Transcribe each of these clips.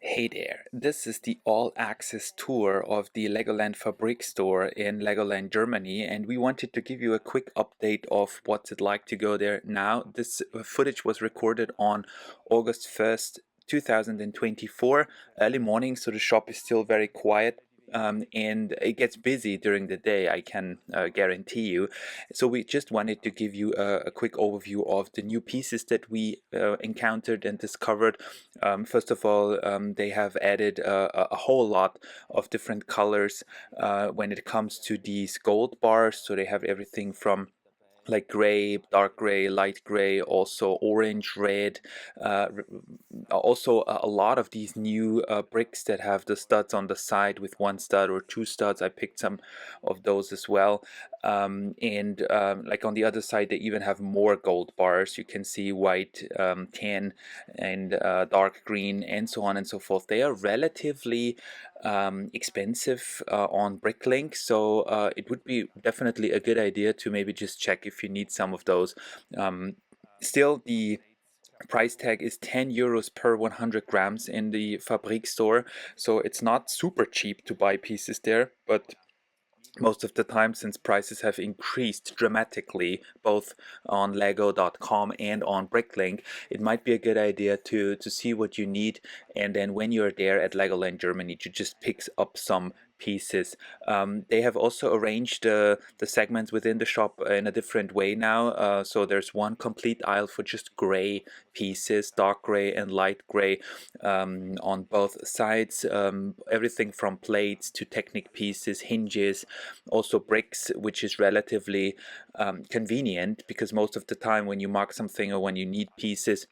Hey there, this is the all-access tour of the Legoland Fabrik store in Legoland Germany, and we wanted to give you a quick update of what's it like to go there now. This footage was recorded on August 1st, 2024, early morning, so the shop is still very quiet. And it gets busy during the day, I can guarantee you. So we just wanted to give you a quick overview of the new pieces that we encountered and discovered. First of all, they have added a whole lot of different colors when it comes to these gold bars. So they have everything from like gray, dark gray, light gray, also orange, red. Also, a lot of these new bricks that have the studs on the side with one stud or two studs. I picked some of those as well. And like on the other side, they even have more gold bars. You can see white, tan, and dark green, and so on and so forth. They are relatively expensive on Bricklink, so it would be definitely a good idea to maybe just check if you need some of those. Still, the price tag is 10 euros per 100 grams in the Fabrik store, so it's not super cheap to buy pieces there, but most of the time, since prices have increased dramatically both on lego.com and on Bricklink, it might be a good idea to see what you need, and then when you're there at Legoland Germany to just pick up some pieces. They have also arranged the segments within the shop in a different way now. So there's one complete aisle for just gray pieces, dark gray and light gray, on both sides. Everything from plates to Technic pieces, hinges, also bricks, which is relatively convenient because most of the time when you mark something or when you need pieces,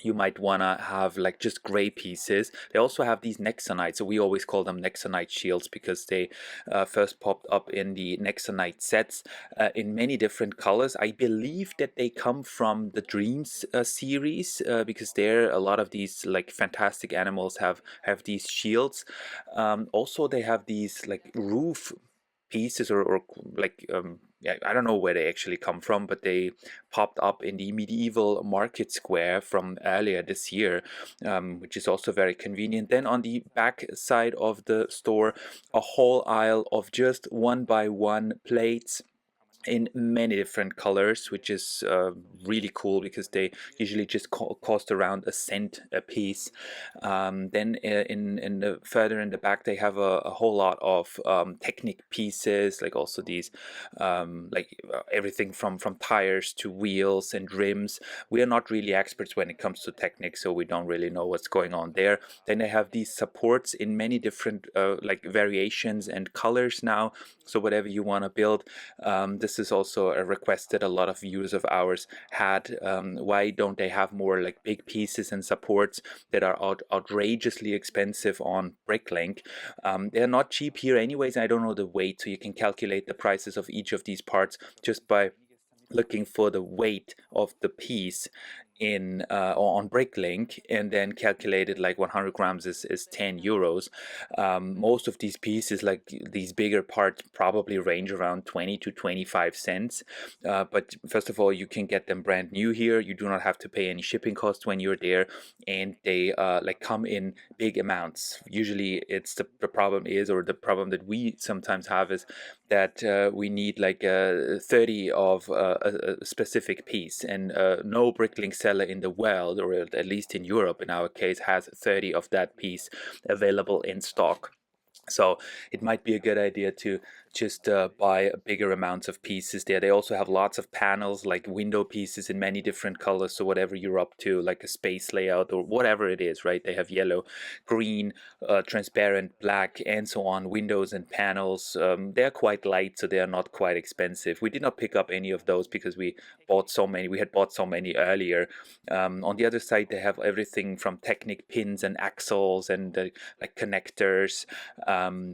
you might want to have like just gray pieces. They also have these Nexonite, so we always call them Nexonite shields because they first popped up in the Nexonite sets in many different colors. I believe that they come from the Dreams series because there a lot of these like fantastic animals have these shields. Also, they have these like roof pieces or like yeah, I don't know where they actually come from, but they popped up in the medieval market square from earlier this year, which is also very convenient. Then on the back side of the store, a whole aisle of just one by one plates in many different colors, which is really cool because they usually just cost around a cent a piece. Then in the further in the back, they have a whole lot of Technic pieces, like also these everything from tires to wheels and rims. We are not really experts when it comes to Technic, so we don't really know what's going on there. Then they have these supports in many different like variations and colors now. So whatever you want to build, this is also a request that a lot of viewers of ours had. Why don't they have more like big pieces and supports that are outrageously expensive on Bricklink? They're not cheap here anyways. I don't know the weight, so you can calculate the prices of each of these parts just by looking for the weight of the piece in on Bricklink and then calculated like 100 grams is 10 euros. Most of these pieces, like these bigger parts, probably range around 20 to 25 cents. But first of all, you can get them brand new here. You do not have to pay any shipping costs when you're there, and they like come in big amounts. Usually it's the problem is, or the problem that we sometimes have is that we need like 30 of a specific piece, and no Bricklink seller in the world, or at least in Europe in our case, has 30 of that piece available in stock. So it might be a good idea to just buy bigger amounts of pieces there. They also have lots of panels, like window pieces in many different colors. So whatever you're up to, like a space layout or whatever it is, right? They have yellow, green, transparent, black, and so on. Windows and panels. They're quite light, so they are not quite expensive. We did not pick up any of those because we bought so many. We had bought so many earlier. On the other side, they have everything from Technic pins and axles and like connectors.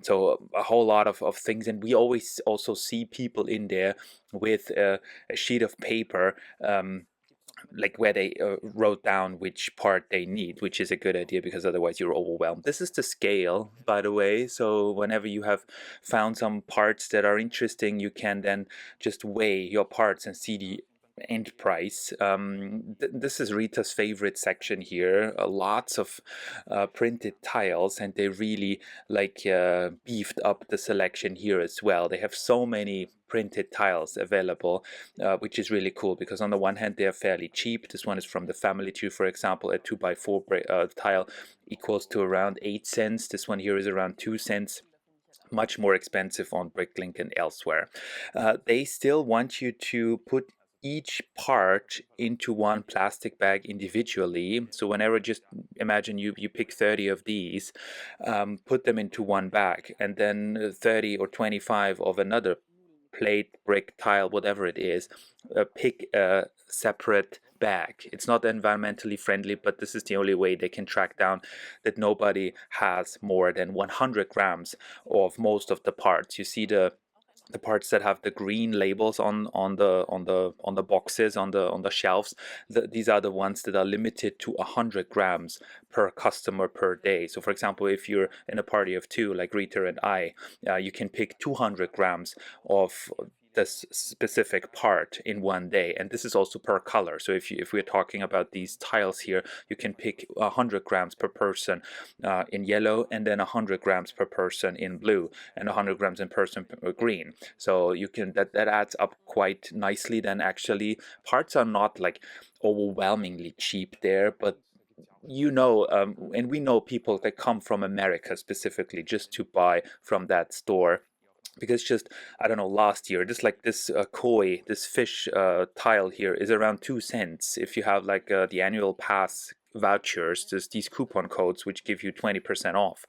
So a whole lot of things, and we always also see people in there with a sheet of paper, like where they wrote down which part they need, which is a good idea because otherwise you're overwhelmed. This is the scale, by the way, so whenever you have found some parts that are interesting, you can then just weigh your parts and see the end price. This is Rita's favorite section here. Lots of printed tiles, and they really beefed up the selection here as well. They have so many printed tiles available, which is really cool because on the one hand they are fairly cheap. This one is from the family tree, for example. A 2 by 4 tile equals to around 8 cents. This one here is around 2 cents, much more expensive on Bricklink and elsewhere. They still want you to put each part into one plastic bag individually. So whenever, just imagine you pick 30 of these, put them into one bag, and then 30 or 25 of another plate, brick, tile, whatever it is, pick a separate bag. It's not environmentally friendly, but this is the only way they can track down that nobody has more than 100 grams of most of the parts. You see the parts that have the green labels on the boxes on the shelves. These are the ones that are limited to 100 grams per customer per day. So for example, if you're in a party of two like Rita and I, you can pick 200 grams of this specific part in one day, and this is also per color. So if we're talking about these tiles here, you can pick 100 grams per person in yellow, and then 100 grams per person in blue, and 100 grams in person per green. So you can, that adds up quite nicely. Then actually parts are not like overwhelmingly cheap there, but and we know people that come from America specifically just to buy from that store, because just, I don't know, last year this koi, this fish tile here is around 2 cents. If you have the annual pass vouchers, there's these coupon codes which give you 20% off.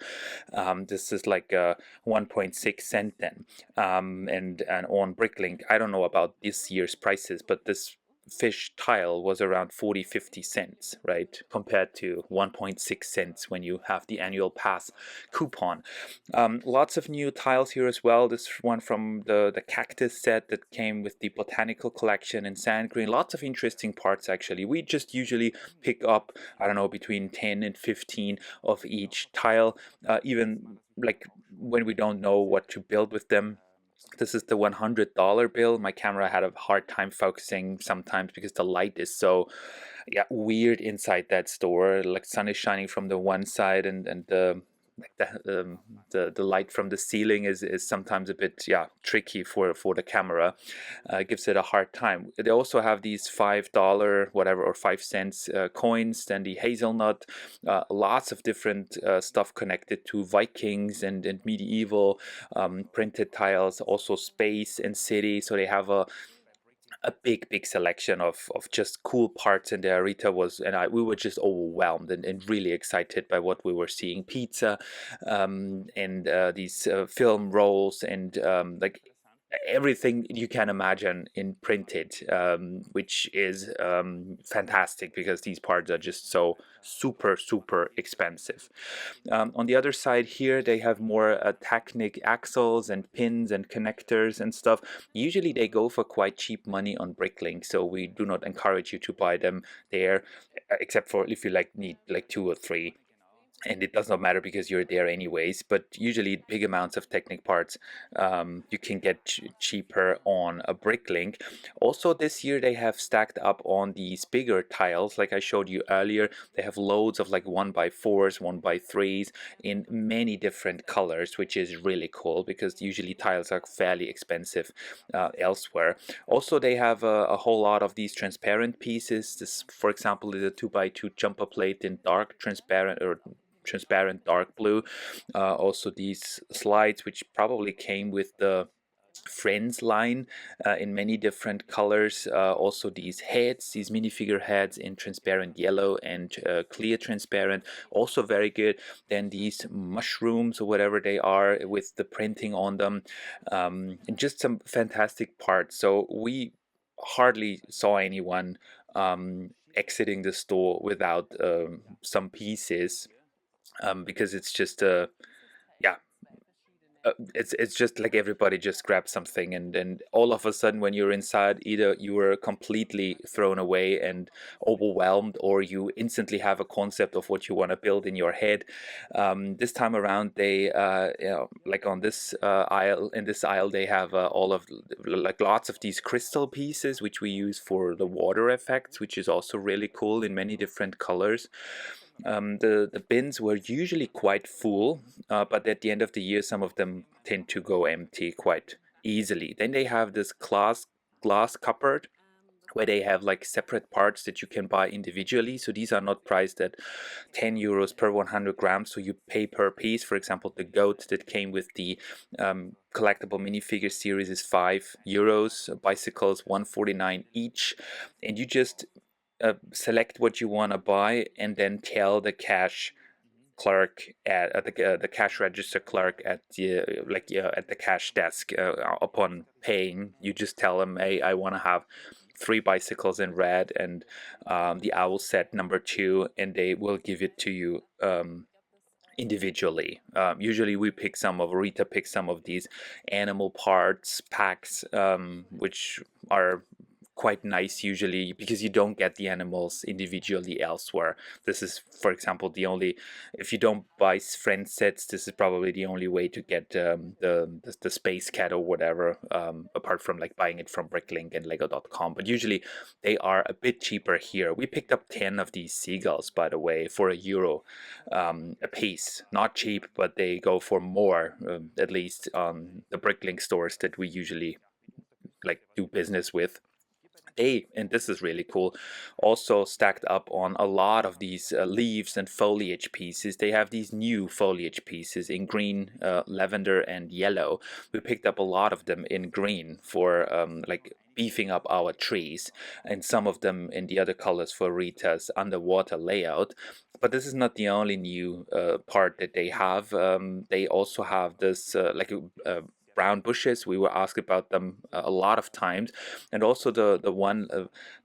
This is 1.6 cent then. And on Bricklink, I don't know about this year's prices, but this fish tile was around 40-50 cents, right, compared to 1.6 cents when you have the annual pass coupon. Lots of new tiles here as well. This one from the cactus set that came with the botanical collection in sand green. Lots of interesting parts actually. We just usually pick up, I don't know, between 10 and 15 of each tile, even like when we don't know what to build with them. This is the $100 bill. My camera had a hard time focusing sometimes because the light is so, yeah, weird inside that store. Like sun is shining from the one side, and the light from the ceiling is sometimes a bit, yeah, tricky for the camera. Gives it a hard time. They also have these $5 whatever or 5 cents coins, then the hazelnut, lots of different stuff connected to Vikings and medieval, printed tiles, also space and city. So they have a big selection of just cool parts in there. Rita was, and I, we were just overwhelmed and really excited by what we were seeing. Pizza, and these film rolls, and everything you can imagine in printed, which is fantastic because these parts are just so super expensive. On the other side here, they have more Technic axles and pins and connectors and stuff. Usually they go for quite cheap money on Bricklink, so we do not encourage you to buy them there, except for if you need two or three, and it does not matter because you're there anyways. But usually big amounts of Technic parts you can get cheaper on a Bricklink. Also this year they have stacked up on these bigger tiles like I showed you earlier. They have loads of 1x4s, 1x3s in many different colors, which is really cool because usually tiles are fairly expensive elsewhere. Also they have a whole lot of these transparent pieces. This, for example, is a 2x2 jumper plate in dark transparent dark blue. Also these slides, which probably came with the Friends line, in many different colors. Also these heads, these minifigure heads in transparent yellow and clear transparent, also very good. Then these mushrooms or whatever they are with the printing on them, and just some fantastic parts. So we hardly saw anyone exiting the store without some pieces, because it's just yeah, It's just like everybody just grabs something, and then all of a sudden when you're inside, either you were completely thrown away and overwhelmed, or you instantly have a concept of what you want to build in your head. This time around, they like on this aisle, in this aisle, they have all of like lots of these crystal pieces which we use for the water effects, which is also really cool in many different colors. The bins were usually quite full, but at the end of the year, some of them tend to go empty quite easily. Then they have this glass cupboard where they have like separate parts that you can buy individually. So these are not priced at 10 euros per 100 grams. So you pay per piece. For example, the goat that came with the collectible minifigure series is 5 euros. Bicycles 149 each, and you just select what you want to buy and then tell the cash clerk at the cash register clerk at the at the cash desk, upon paying. You just tell them, hey, I want to have 3 bicycles in red and the owl set number 2, and they will give it to you individually. Usually we pick some of Rita picks some of these animal parts packs, which are quite nice usually because you don't get the animals individually elsewhere. This is, for example, the only, if you don't buy friend sets, this is probably the only way to get the space cat or whatever, apart from like buying it from Bricklink and Lego.com. But usually they are a bit cheaper here. We picked up 10 of these seagulls, by the way, for €1 a piece. Not cheap, but they go for more, at least on the Bricklink stores that we usually like do business with. They, and this is really cool, also stacked up on a lot of these leaves and foliage pieces. They have these new foliage pieces in green, lavender, and yellow. We picked up a lot of them in green for like beefing up our trees, and some of them in the other colors for Rita's underwater layout. But this is not the only new part that they have. They also have this brown bushes. We were asked about them a lot of times, and also the one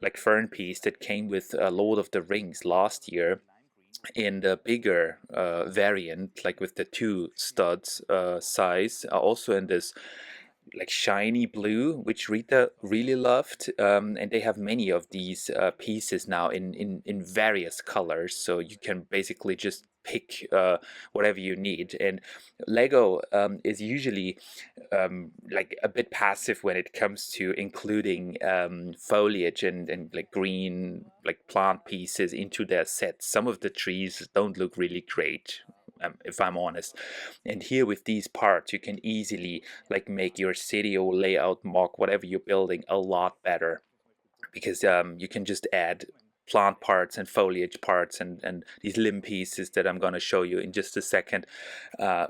like fern piece that came with Lord of the Rings last year in the bigger variant, like with the 2 studs size, also in this like shiny blue, which Rita really loved. And they have many of these pieces now in various colors, so you can basically just pick whatever you need. And Lego is usually like a bit passive when it comes to including foliage and like green like plant pieces into their sets. Some of the trees don't look really great, if I'm honest. And here with these parts, you can easily like make your city or layout mock whatever you're building a lot better, because you can just add plant parts and foliage parts and these limb pieces that I'm going to show you in just a second,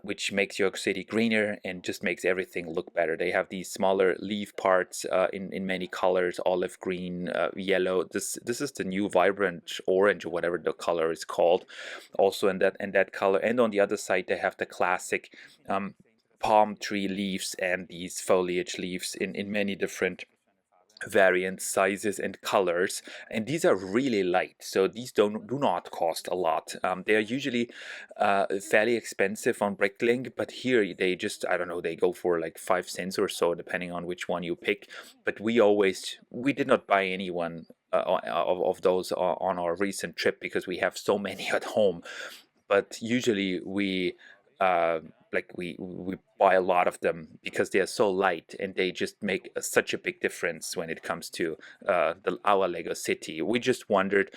which makes your city greener and just makes everything look better. They have these smaller leaf parts in many colors: olive green, yellow. This is the new vibrant orange or whatever the color is called, also in that color. And on the other side they have the classic palm tree leaves and these foliage leaves in many different variant sizes and colors, and these are really light, so these do not cost a lot. They are usually fairly expensive on Bricklink, but here they just, I don't know, they go for like 5 cents or so depending on which one you pick. But we did not buy any one of those on our recent trip because we have so many at home. But usually uh, we buy a lot of them because they are so light and they just make such a big difference when it comes to our Lego city. We just wondered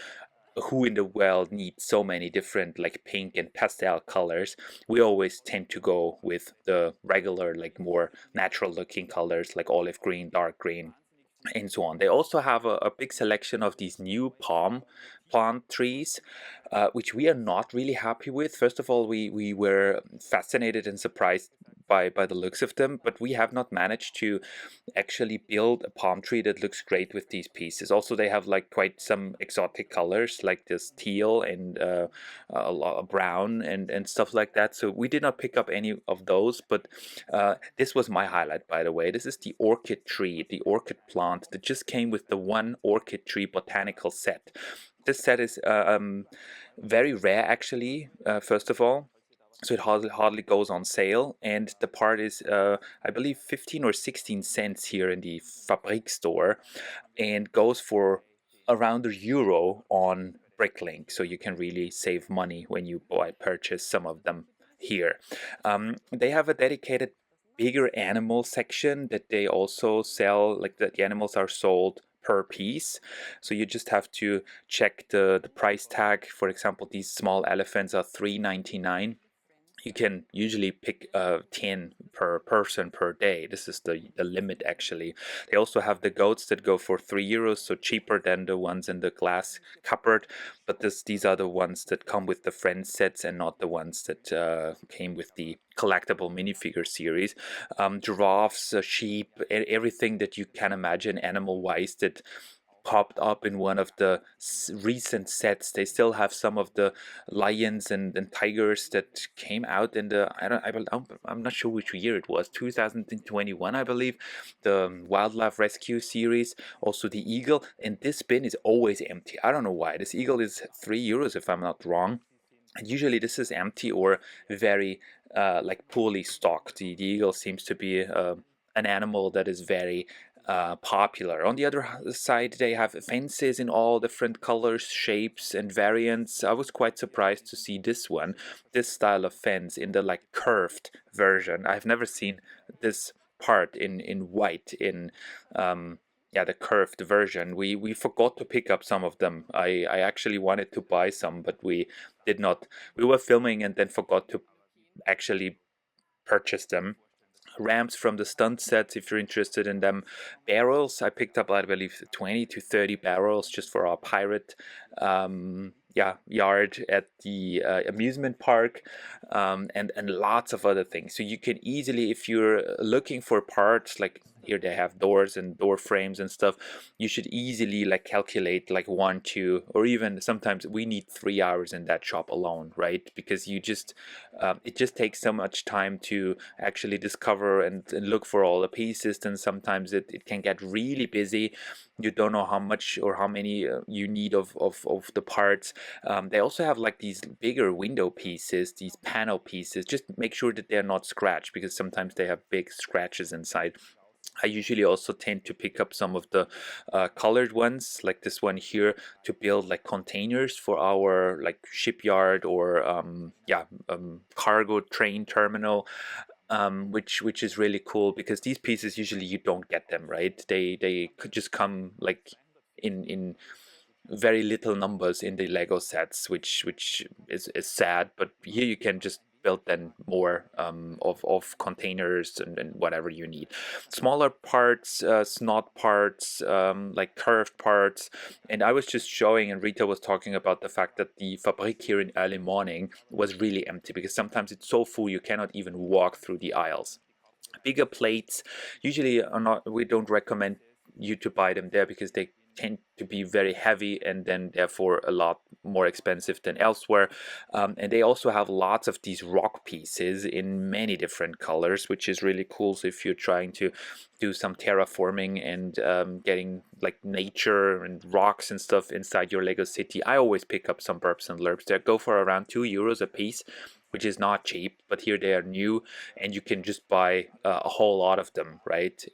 who in the world needs so many different like pink and pastel colors. We always tend to go with the regular, like more natural looking colors like olive green, dark green, and so on. They also have a big selection of these new palm plant trees, which we are not really happy with. First of all, we were fascinated and surprised by the looks of them, but we have not managed to actually build a palm tree that looks great with these pieces. Also, they have like quite some exotic colors, like this teal and a lot of brown and stuff like that. So we did not pick up any of those, but this was my highlight, by the way. This is the orchid tree, the orchid plant that just came with the one orchid tree botanical set. This set is very rare, actually, first of all. so it hardly goes on sale, and the part is I believe 15 or 16 cents here in the Fabrik store, and goes for around €1 on Bricklink. So you can really save money when you purchase some of them here. They have a dedicated bigger animal section that they also sell, like the animals are sold per piece. So you just have to check the price tag. For example, these small elephants are 3.99. You can usually pick 10 per person per day. This is the limit, actually. They also have the goats that go for €3, so cheaper than the ones in the glass cupboard. But these are the ones that come with the friend sets and not the ones that came with the collectible minifigure series. Giraffes, sheep, everything that you can imagine animal wise that popped up in one of the recent sets. They still have some of the lions and tigers that came out in the I'm not sure which year it was, 2021 I believe, the wildlife rescue series. Also the eagle, and this bin is always empty. I don't know why. This eagle is €3 if I'm not wrong. And usually this is empty or very like poorly stocked. The eagle seems to be an animal that is very popular. On the other side, they have fences in all different colors, shapes, and variants. I was quite surprised to see this style of fence in the like curved version. I've never seen this part in white in yeah, the curved version. We forgot to pick up some of them. I actually wanted to buy some, but we did not. We were filming and then forgot to actually purchase them. Ramps from the stunt sets, if you're interested in them. Barrels, I picked up, I believe, 20 to 30 barrels just for our pirate yard at the amusement park, and lots of other things. So you can easily, if you're looking for parts, like here they have doors and door frames and stuff, you should easily like calculate like 1, 2, or even sometimes we need 3 hours in that shop alone, right? Because you just it just takes so much time to actually discover and look for all the pieces, and sometimes it can get really busy. You don't know how much or how many you need of the parts. They also have like these bigger window pieces, these panel pieces. Just make sure that they're not scratched, because sometimes they have big scratches inside. I usually also tend to pick up some of the colored ones, like this one here, to build like containers for our like shipyard or cargo train terminal, which is really cool, because these pieces usually you don't get them, right. They could just come like in very little numbers in the Lego sets, which is sad. But here you can just build then more of containers and whatever you need. Smaller parts, snot parts, like curved parts. And I was just showing, and Rita was talking about the fact that the Fabrik here in early morning was really empty, because sometimes it's so full you cannot even walk through the aisles. Bigger plates usually are not, we don't recommend you to buy them there, because they tend to be very heavy and then therefore a lot more expensive than elsewhere. And they also have lots of these rock pieces in many different colors, which is really cool. So if you're trying to do some terraforming and getting like nature and rocks and stuff inside your Lego city, I always pick up some burps and lerps. They go for around €2 a piece, which is not cheap, but here they are new, and you can just buy a whole lot of them, right?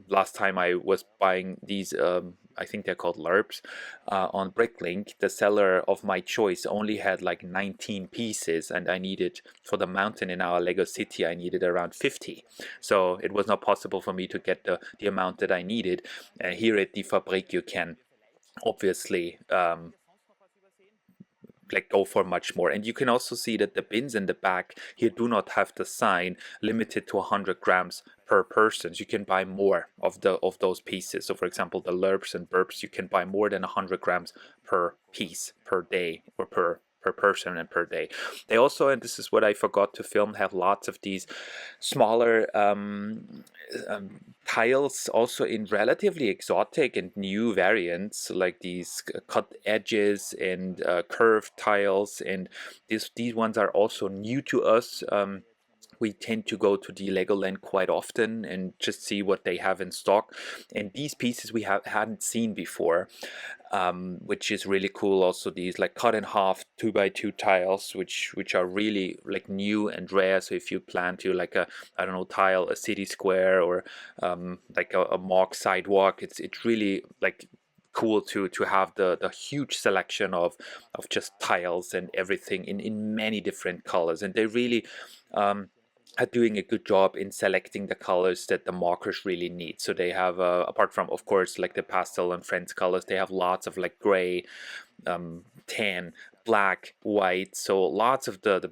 Last time I was buying these, I think they're called LERPs, on Bricklink. The seller of my choice only had like 19 pieces, and I needed, for the mountain in our Lego city, I needed around 50. So it was not possible for me to get the amount that I needed. Here at the Fabrik, you can obviously like go for much more. And you can also see that the bins in the back here do not have the sign limited to 100 grams per person. So you can buy more of those pieces. So for example, the lerps and burps, you can buy more than 100 grams per piece per day, or per person and per day. They also, and this is what I forgot to film, have lots of these smaller tiles, also in relatively exotic and new variants, like these cut edges and curved tiles. And these ones are also new to us. we tend to go to the Legoland quite often and just see what they have in stock. And these pieces we hadn't seen before, which is really cool. Also, these like cut in half 2x2 tiles, which are really like new and rare. So if you plan to like I don't know, tile a city square or like a mock sidewalk, it's really like cool to have the huge selection of just tiles and everything in many different colors, and they really are doing a good job in selecting the colors that the markers really need. So they have, apart from, of course, like the pastel and French colors, they have lots of like gray, tan, black, white. So lots of the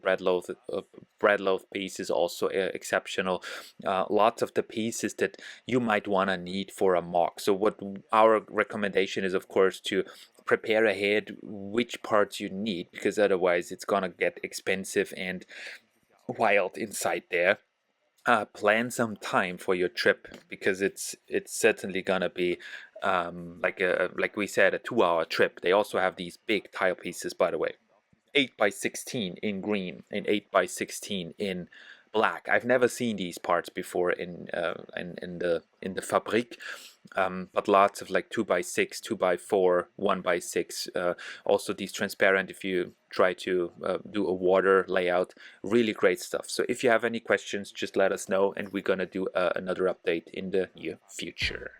bread loaf piece is also exceptional. Lots of the pieces that you might want to need for a mock. So what our recommendation is, of course, to prepare ahead which parts you need, because otherwise it's gonna get expensive and wild inside there. Plan some time for your trip, because it's certainly gonna be like we said, a 2 hour trip. They also have these big tile pieces, by the way, 8 by 16 in green and 8 by 16 in black. I've never seen these parts before in the fabric, but lots of like 2 by 6, 2 by 4, 1 by 6. Also these transparent, if you try to do a water layout, really great stuff. So if you have any questions, just let us know, and we're gonna do another update in the near future.